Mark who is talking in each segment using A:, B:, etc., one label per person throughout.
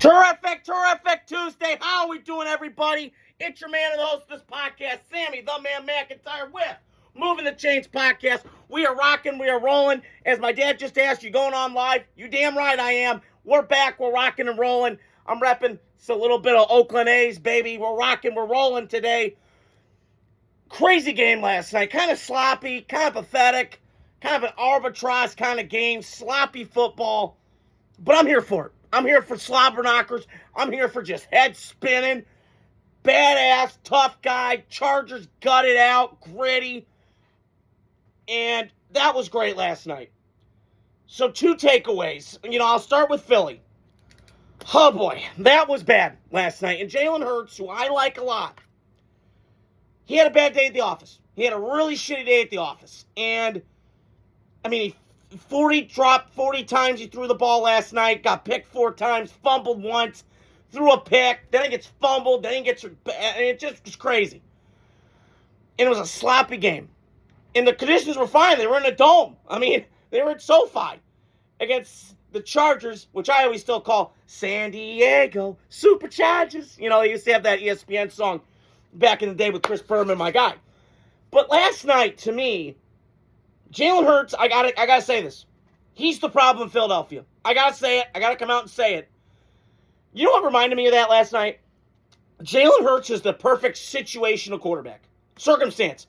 A: Terrific Tuesday. How are we doing, everybody? It's your man and the host of this podcast, Sammy, the man McIntyre, with Moving the Chains podcast. We are rocking, we are rolling. As my dad just asked, you going on live? You damn right I am. We're back, we're rocking and rolling. I'm repping a little bit of Oakland A's, baby. We're rocking, we're rolling today. Crazy game last night. Kind of sloppy, kind of pathetic, kind of an albatross kind of game. Sloppy football. But I'm here for it. I'm here for slobber knockers. I'm here for just head spinning, badass, tough guy. Chargers gutted out, gritty. And that was great last night. So 2 takeaways. I'll start with Philly. Oh boy, that was bad last night. And Jalen Hurts, who I like a lot, he had a bad day at the office. He had a really shitty day at the office. And, he dropped 40 times. He threw the ball last night, got picked 4 times, fumbled once, threw a pick, then he gets fumbled, then he gets, and it just was crazy. And it was a sloppy game. And the conditions were fine. They were in a dome. They were at SoFi against the Chargers, which I always still call San Diego Superchargers. They used to have that ESPN song back in the day with Chris Berman, my guy. But last night, to me, Jalen Hurts, I gotta say this. He's the problem in Philadelphia. I gotta say it. I gotta come out and say it. You know what reminded me of that last night? Jalen Hurts is the perfect situational quarterback. Circumstance.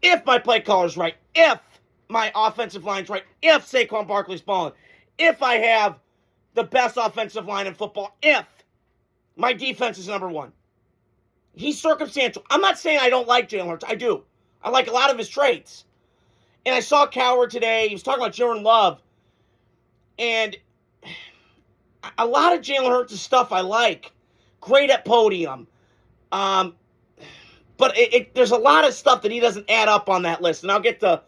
A: If my play caller's right, if my offensive line's right, if Saquon Barkley's balling, if I have the best offensive line in football, if my defense is number 1. He's circumstantial. I'm not saying I don't like Jalen Hurts. I do. I like a lot of his traits. And I saw Coward today. He was talking about Jordan Love. And a lot of Jalen Hurts' stuff I like. Great at podium. But there's a lot of stuff that he doesn't add up on that list. And I'll get to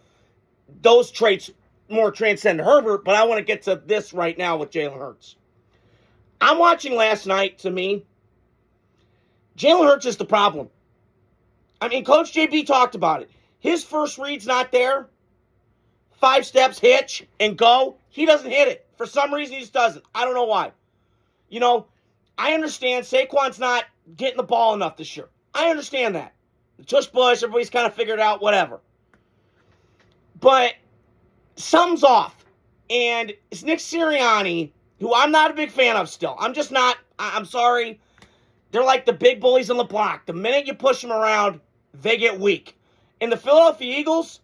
A: those traits more transcend Herbert. But I want to get to this right now with Jalen Hurts. I'm watching last night, to me. Jalen Hurts is the problem. Coach JB talked about it. His first read's not there. 5 steps, hitch, and go. He doesn't hit it. For some reason, he just doesn't. I don't know why. I understand Saquon's not getting the ball enough this year. I understand that. The tush push, everybody's kind of figured out, whatever. But something's off. And it's Nick Sirianni, who I'm not a big fan of still. I'm just not. I'm sorry. They're like the big bullies on the block. The minute you push them around, they get weak. And the Philadelphia Eagles,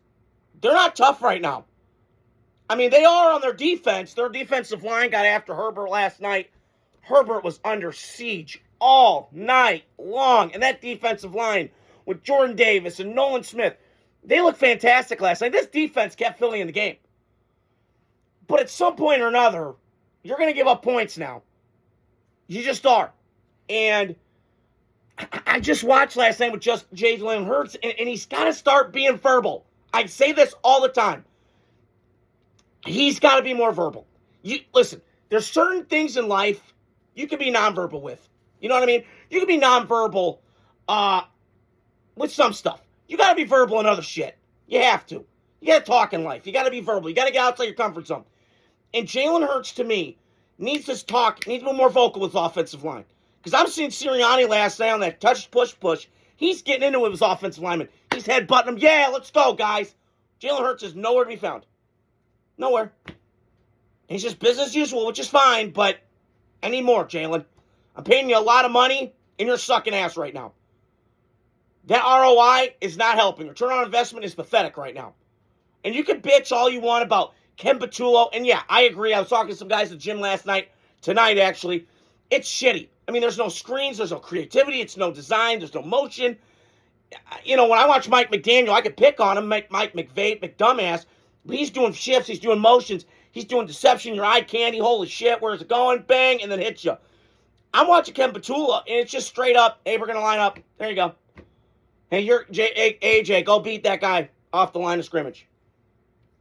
A: they're not tough right now. They are on their defense. Their defensive line got after Herbert last night. Herbert was under siege all night long. And that defensive line with Jordan Davis and Nolan Smith, they looked fantastic last night. This defense kept Philly in the game. But at some point or another, you're going to give up points now. You just are. And I just watched last night with just Jalen Hurts, and he's got to start being verbal. I say this all the time. He's got to be more verbal. Listen, there's certain things in life you can be nonverbal with. You know what I mean? You can be nonverbal with some stuff. You got to be verbal in other shit. You have to. You got to talk in life. You got to be verbal. You got to get outside your comfort zone. And Jalen Hurts, to me, needs to be more vocal with offensive line. Because I'm seeing Sirianni last night on that touch, push. He's getting into it with his offensive lineman. He's headbutting them. Yeah, let's go, guys. Jalen Hurts is nowhere to be found. Nowhere. He's just business as usual, which is fine, but I need more, Jalen. I'm paying you a lot of money, and you're sucking ass right now. That ROI is not helping. Return on investment is pathetic right now. And you can bitch all you want about Ken Patullo, and yeah, I agree. I was talking to some guys at the gym last night, tonight actually. It's shitty. There's no screens, there's no creativity, it's no design, there's no motion. When I watch Mike McDaniel, I could pick on him, Mike McVay, McDumbass, but he's doing shifts, he's doing motions, he's doing deception, your eye candy, holy shit, where's it going? Bang, and then hits you. I'm watching Ken Patullo, and it's just straight up, hey, we're going to line up. There you go. Hey, AJ, go beat that guy off the line of scrimmage.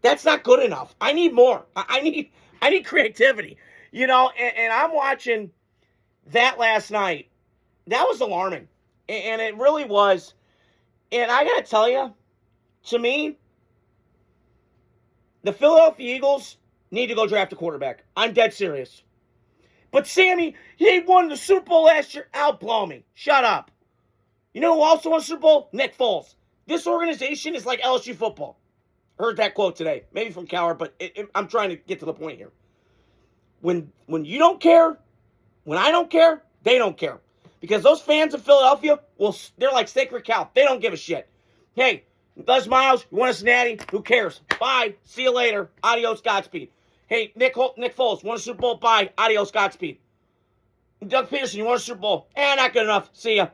A: That's not good enough. I need more. I need creativity. And I'm watching that last night. That was alarming. And it really was. And I got to tell you, to me, the Philadelphia Eagles need to go draft a quarterback. I'm dead serious. But Sammy, he won the Super Bowl last year. Outblow me. Shut up. You know who also won the Super Bowl? Nick Foles. This organization is like LSU football. Heard that quote today. Maybe from Cowher, but I'm trying to get to the point here. When you don't care, when I don't care, they don't care. Because those fans in Philadelphia, they're like sacred cow. They don't give a shit. Hey, Les Miles, you want a natty? Who cares? Bye. See you later. Adios, Godspeed. Hey, Nick Foles, won a Super Bowl? Bye. Adios, Godspeed. Doug Peterson, you won a Super Bowl? Not good enough. See ya.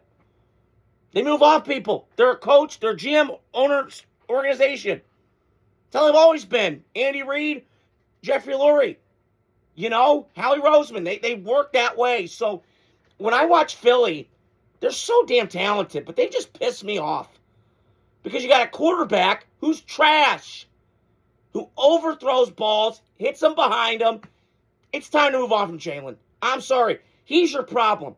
A: They move off people. They're a coach, they're a GM, owner's organization. That's how they've always been. Andy Reid, Jeffrey Lurie, Howie Roseman. They work that way. So when I watch Philly, they're so damn talented, but they just piss me off. Because you got a quarterback who's trash, who overthrows balls, hits them behind him. It's time to move on from Jalen. I'm sorry. He's your problem.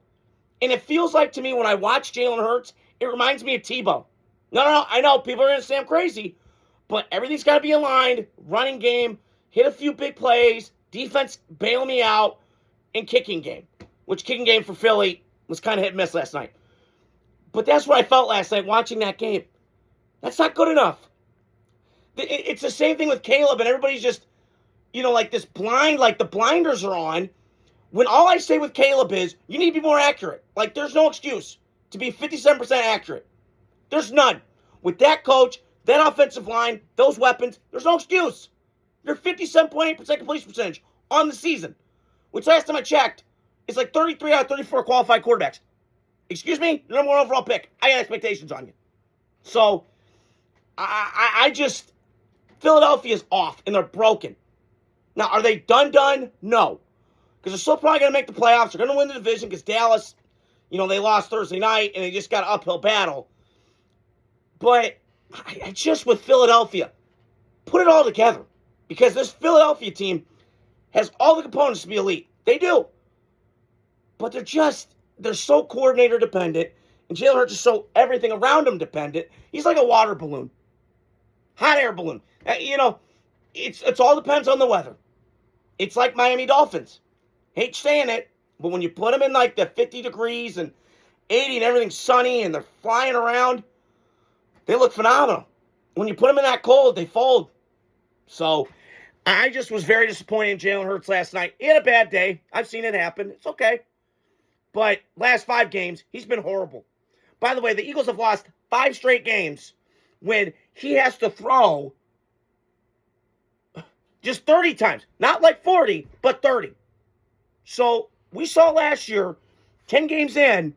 A: And it feels like to me when I watch Jalen Hurts, it reminds me of Tebow. No, I know people are going to say I'm crazy, but everything's got to be aligned. Running game, hit a few big plays, defense bail me out, and kicking game, which kicking game for Philly was kind of hit and miss last night. But that's what I felt last night watching that game. That's not good enough. It's the same thing with Caleb, and everybody's just, like this blind, like the blinders are on. When all I say with Caleb is, you need to be more accurate. Like, there's no excuse to be 57% accurate. There's none. With that coach, that offensive line, those weapons, there's no excuse. You're 57.8% completion percentage on the season, which last time I checked, is like 33 out of 34 qualified quarterbacks. Excuse me? You're number one overall pick. I got expectations on you. So, I just, Philadelphia's off, and they're broken. Now, are they done? No. Because they're still probably going to make the playoffs. They're going to win the division because Dallas, they lost Thursday night and they just got an uphill battle. But I just, with Philadelphia, put it all together. Because this Philadelphia team has all the components to be elite. They do. But they're so coordinator dependent. And Jalen Hurts is so everything around him dependent. He's like a water balloon. Hot air balloon. It's all depends on the weather. It's like Miami Dolphins. Hate saying it, but when you put them in like the 50 degrees and 80 and everything's sunny and they're flying around, they look phenomenal. When you put them in that cold, they fold. So I just was very disappointed in Jalen Hurts last night. He had a bad day. I've seen it happen. It's okay. But last 5 games, he's been horrible. By the way, the Eagles have lost 5 straight games when he has to throw just 30 times. Not like 40, but 30. So we saw last year, 10 games in,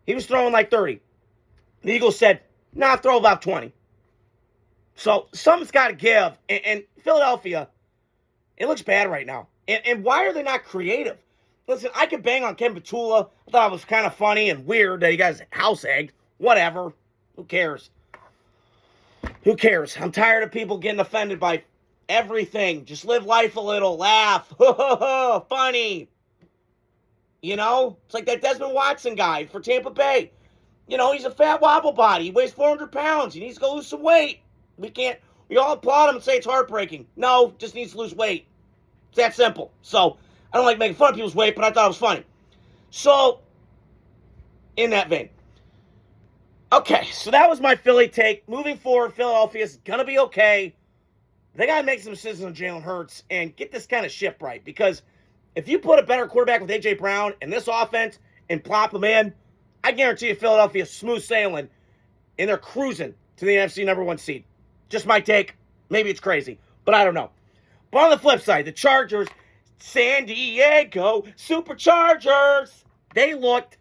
A: he was throwing like 30. The Eagles said, throw about 20. So something's got to give. And Philadelphia, it looks bad right now. And why are they not creative? Listen, I could bang on Ken Petula. I thought it was kind of funny and weird that he got his house egged. Whatever. Who cares? Who cares? I'm tired of people getting offended by everything. Just live life a little. Laugh. Funny. It's like that Desmond Watson guy for Tampa Bay. He's a fat wobble body. He weighs 400 pounds. He needs to go lose some weight. We all applaud him and say it's heartbreaking. No, just needs to lose weight. It's that simple. So, I don't like making fun of people's weight, but I thought it was funny. So, in that vein. Okay, so that was my Philly take. Moving forward, Philadelphia's going to be okay. They got to make some decisions on Jalen Hurts and get this kind of ship right. Because if you put a better quarterback with A.J. Brown in this offense and plop him in, I guarantee you Philadelphia's smooth sailing and they're cruising to the NFC number 1 seed. Just my take. Maybe it's crazy, but I don't know. But on the flip side, the Chargers, San Diego Superchargers, they looked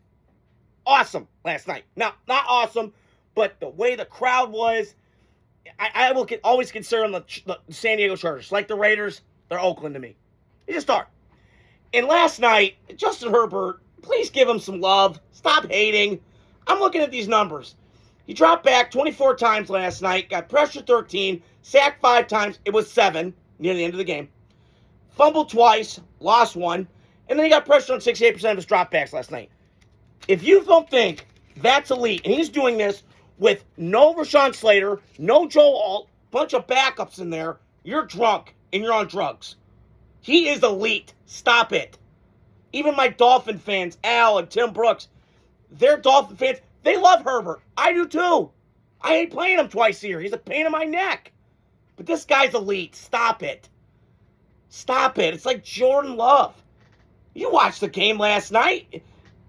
A: awesome last night. Now, not awesome, but the way the crowd was, I will always consider them the San Diego Chargers. Like the Raiders, they're Oakland to me. They just are. And last night, Justin Herbert, please give him some love. Stop hating. I'm looking at these numbers. He dropped back 24 times last night, got pressured 13, sacked 5 times. It was 7 near the end of the game. Fumbled twice, lost 1, and then he got pressured on 68% of his dropbacks last night. If you don't think that's elite, and he's doing this with no Rashawn Slater, no Joe Alt, bunch of backups in there, you're drunk and you're on drugs. He is elite. Stop it. Even my Dolphin fans, Al and Tim Brooks, they're Dolphin fans. They love Herbert. I do too. I hate playing him twice a year. He's a pain in my neck. But this guy's elite. Stop it. Stop it. It's like Jordan Love. You watched the game last night.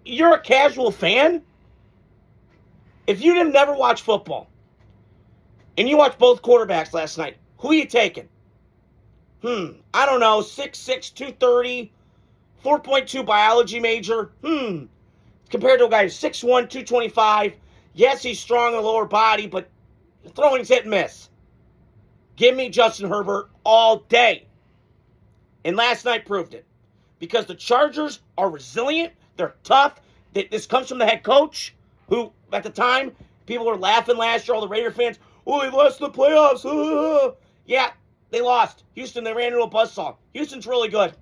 A: You're a casual fan. If you didn't never watch football, and you watched both quarterbacks last night, who are you taking? I don't know. 6'6", 230, 4.2 biology major. Compared to a guy who's 6'1", 225. Yes, he's strong in the lower body, but throwing's hit and miss. Give me Justin Herbert all day. And last night proved it. Because the Chargers are resilient. They're tough. This comes from the head coach, who, at the time, people were laughing last year, all the Raider fans. Oh, they lost in the playoffs. Yeah, they lost. Houston, they ran into a buzzsaw. Houston's really good.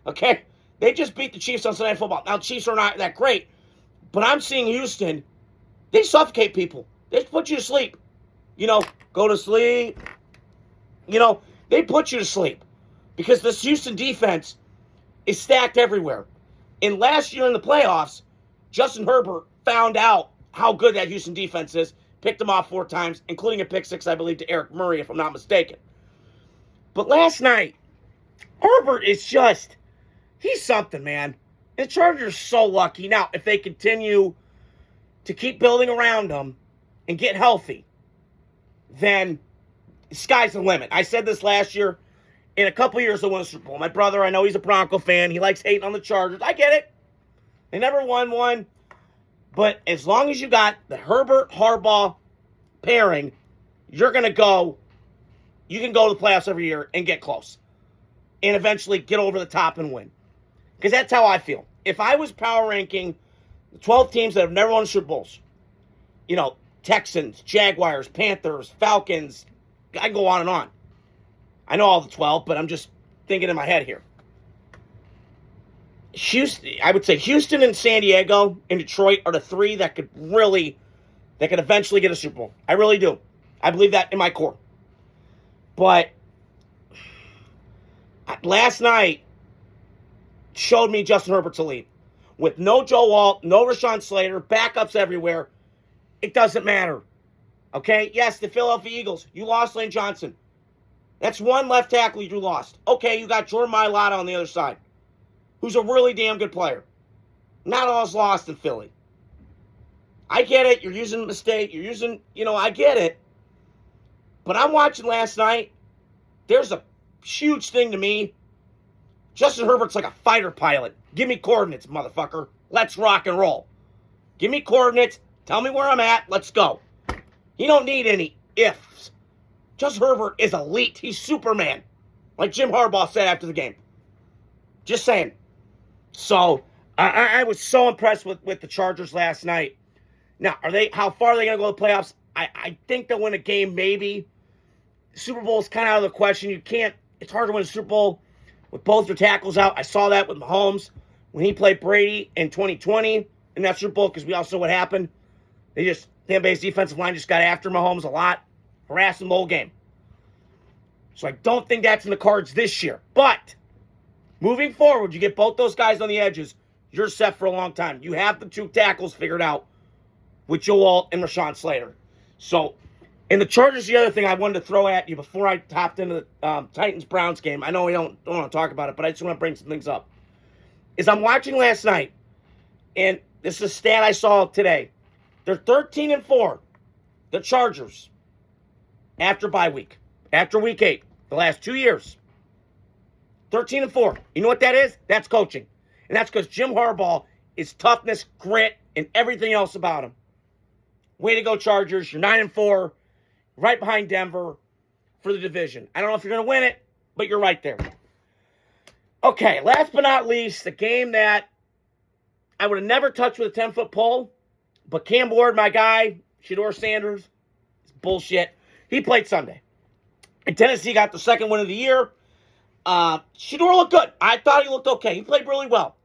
A: Okay? They just beat the Chiefs on Sunday Night Football. Now, the Chiefs are not that great. But I'm seeing Houston, they suffocate people. They just put you to sleep. Go to sleep. They put you to sleep. Because this Houston defense is stacked everywhere. And last year in the playoffs, Justin Herbert found out how good that Houston defense is. Picked them off 4 times, including a pick 6, I believe, to Eric Murray, if I'm not mistaken. But last night, Herbert is just, he's something, man. And the Chargers are so lucky. Now, if they continue to keep building around him and get healthy, then the sky's the limit. I said this last year. In a couple years, they'll win a Super Bowl. My brother, I know he's a Bronco fan. He likes hating on the Chargers. I get it. They never won one. But as long as you got the Herbert-Harbaugh pairing, you can go to the playoffs every year and get close. And eventually get over the top and win. Because that's how I feel. If I was power ranking the 12 teams that have never won Super Bowls, Texans, Jaguars, Panthers, Falcons, I can go on and on. I know all the 12, but I'm just thinking in my head here. I would say Houston and San Diego and Detroit are the 3 that could eventually get a Super Bowl. I really do. I believe that in my core. But last night showed me Justin Herbert's elite. With no Joe Alt, no Rashawn Slater, backups everywhere, it doesn't matter. Okay? Yes, the Philadelphia Eagles, you lost Lane Johnson. That's one left tackle you lost. Okay, you got Jordan Mailata on the other side, who's a really damn good player. Not all is lost in Philly. I get it. You're using a mistake. I get it. But I'm watching last night. There's a huge thing to me. Justin Herbert's like a fighter pilot. Give me coordinates, motherfucker. Let's rock and roll. Give me coordinates. Tell me where I'm at. Let's go. You don't need any ifs. Justin Herbert is elite. He's Superman. Like Jim Harbaugh said after the game. Just saying. So, I was so impressed with the Chargers last night. Now, how far are they going to go to the playoffs? I think they'll win a game, maybe. Super Bowl is kind of out of the question. It's hard to win a Super Bowl with both your tackles out. I saw that with Mahomes when he played Brady in 2020 in that Super Bowl, because we all saw what happened. Tampa Bay's defensive line just got after Mahomes a lot. Harassed him the whole game. So I don't think that's in the cards this year. But moving forward, you get both those guys on the edges, you're set for a long time. You have the 2 tackles figured out with Joe Alt and Rashawn Slater. So, in the Chargers, the other thing I wanted to throw at you before I hopped into the Titans-Browns game, I know we don't want to talk about it, but I just want to bring some things up, is I'm watching last night, and this is a stat I saw today. They're 13-4, the Chargers, after bye week, after week 8, the last 2 years. 13-4. You know what that is? That's coaching. And that's because Jim Harbaugh is toughness, grit, and everything else about him. Way to go, Chargers. You're 9-4, right behind Denver for the division. I don't know if you're going to win it, but you're right there. Okay, last but not least, the game that I would have never touched with a 10-foot pole, but Cam Ward, my guy, Shedeur Sanders, it's bullshit. He played Sunday. And Tennessee got the second win of the year. Shedeur looked good. I thought he looked okay. He played really well.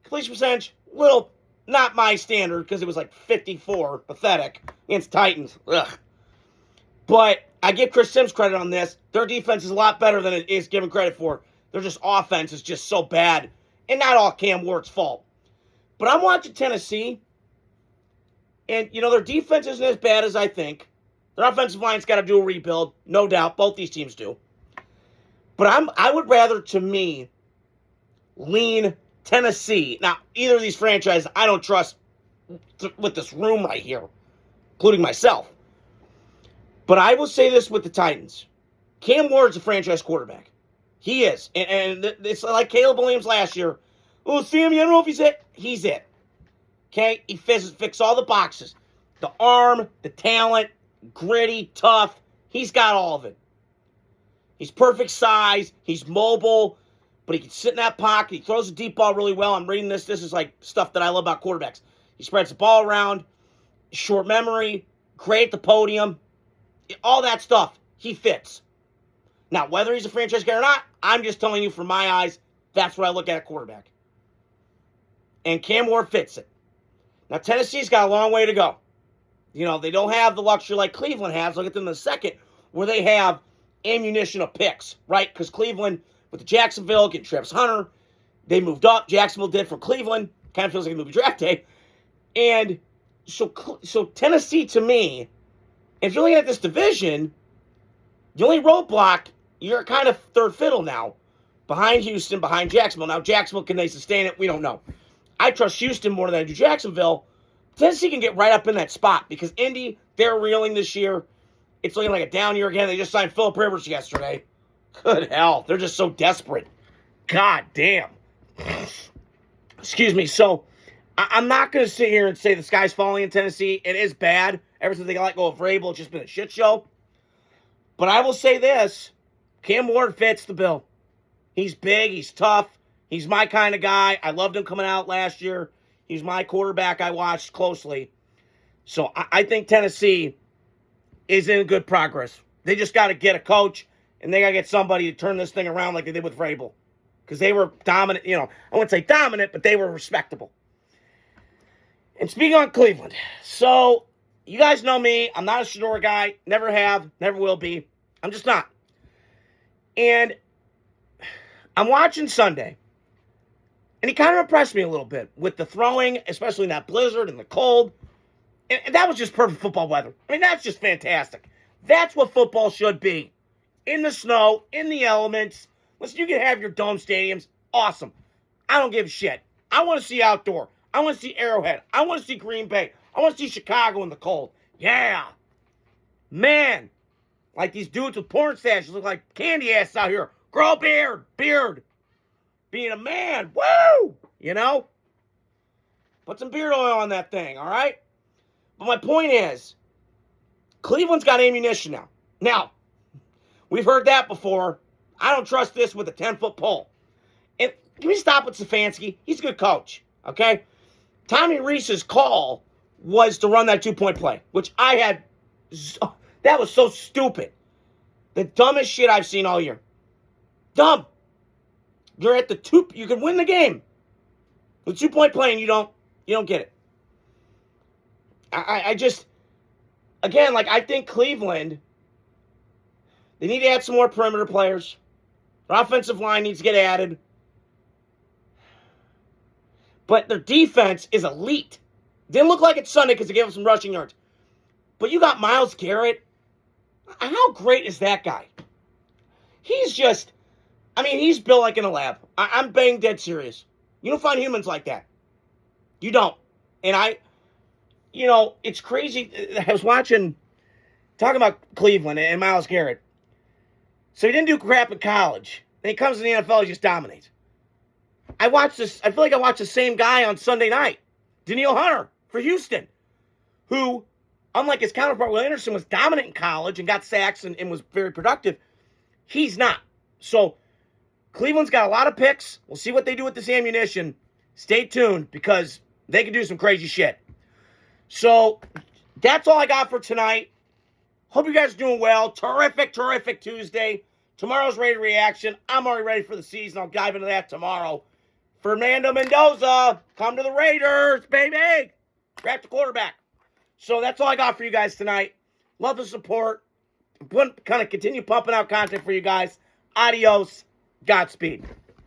A: Completion percentage, little, not my standard, because it was like 54, pathetic, against Titans. Ugh. But I give Chris Sims credit on this. Their defense is a lot better than it is given credit for. Their just offense is just so bad. And not all Cam Ward's fault. But I'm watching Tennessee, and, their defense isn't as bad as I think. Their offensive line's got to do a rebuild, no doubt. Both these teams do. But I would rather, to me, lean Tennessee. Now, either of these franchises I don't trust with this room right here, including myself. But I will say this with the Titans. Cam Ward's a franchise quarterback. He is. And it's like Caleb Williams last year. Oh, Sammy, I don't know if he's it. He's it. Okay? He fixed all the boxes. The arm, the talent, gritty, tough. He's got all of it. He's perfect size. He's mobile. But he can sit in that pocket. He throws the deep ball really well. I'm reading this. This is like stuff that I love about quarterbacks. He spreads the ball around. Short memory. Great at the podium. All that stuff. He fits. Now, whether he's a franchise guy or not, I'm just telling you from my eyes, that's what I look at quarterback. And Cam Ward fits it. Now, Tennessee's got a long way to go. They don't have the luxury like Cleveland has. I'll get to them in a second, where they have ammunition of picks, right? Because Cleveland, with the Jacksonville, getting Travis Hunter, they moved up. Jacksonville did for Cleveland. Kind of feels like a movie draft day. And so Tennessee, to me, if you're looking at this division, the only roadblock, you're kind of third fiddle now. Behind Houston, behind Jacksonville. Now, Jacksonville, can they sustain it? We don't know. I trust Houston more than I do Jacksonville. Tennessee can get right up in that spot because Indy, they're reeling this year. It's looking like a down year again. They just signed Phillip Rivers yesterday. Good hell. They're just so desperate. God damn. Excuse me. So, I'm not going to sit here and say the sky's falling in Tennessee. It is bad. Ever since they let go of Vrabel, it's just been a shit show. But I will say this. Cam Ward fits the bill. He's big. He's tough. He's my kind of guy. I loved him coming out last year. He's my quarterback I watched closely. So I think Tennessee is in good progress. They just got to get a coach, and they got to get somebody to turn this thing around like they did with Vrabel. Because they were dominant. I wouldn't say dominant, but they were respectable. And speaking on Cleveland. So, you guys know me. I'm not a Shador guy. Never have. Never will be. I'm just not. And I'm watching Sunday. And he kind of impressed me a little bit with the throwing, especially in that blizzard and the cold. And that was just perfect football weather. I mean, that's just fantastic. That's what football should be. In the snow, in the elements. Listen, you can have your dome stadiums. Awesome. I don't give a shit. I want to see outdoor. I want to see Arrowhead. I want to see Green Bay. I want to see Chicago in the cold. Yeah. Man. Like these dudes with porn stashes look like candy ass out here. Grow a beard. Being a man. Woo! Put some beard oil on that thing, all right? But my point is, Cleveland's got ammunition now. Now, we've heard that before. I don't trust this with a 10-foot pole. And can we stop with Stefanski? He's a good coach, okay? Tommy Rees's call was to run that 2-point play, which that was so stupid. The dumbest shit I've seen all year. Dumb. You're at you can win the game. With 2-point play and you don't get it. I just, again, I think Cleveland, they need to add some more perimeter players. Their offensive line needs to get added. But their defense is elite. Didn't look like it Sunday because they gave them some rushing yards. But you got Myles Garrett. How great is that guy? He's just, he's built like in a lab. I'm being dead serious. You don't find humans like that. You don't. And it's crazy. I was talking about Cleveland and Myles Garrett. So he didn't do crap in college. Then he comes to the NFL, he just dominates. I feel like I watched the same guy on Sunday night. Danielle Hunter for Houston. Who, unlike his counterpart, Will Anderson, was dominant in college and got sacks and was very productive. He's not. So, Cleveland's got a lot of picks. We'll see what they do with this ammunition. Stay tuned because they can do some crazy shit. So, that's all I got for tonight. Hope you guys are doing well. Terrific Tuesday. Tomorrow's Raider Reaction. I'm already ready for the season. I'll dive into that tomorrow. Fernando Mendoza, come to the Raiders, baby. Draft the quarterback. So that's all I got for you guys tonight. Love the support. I'm going to kind of continue pumping out content for you guys. Adios. Godspeed.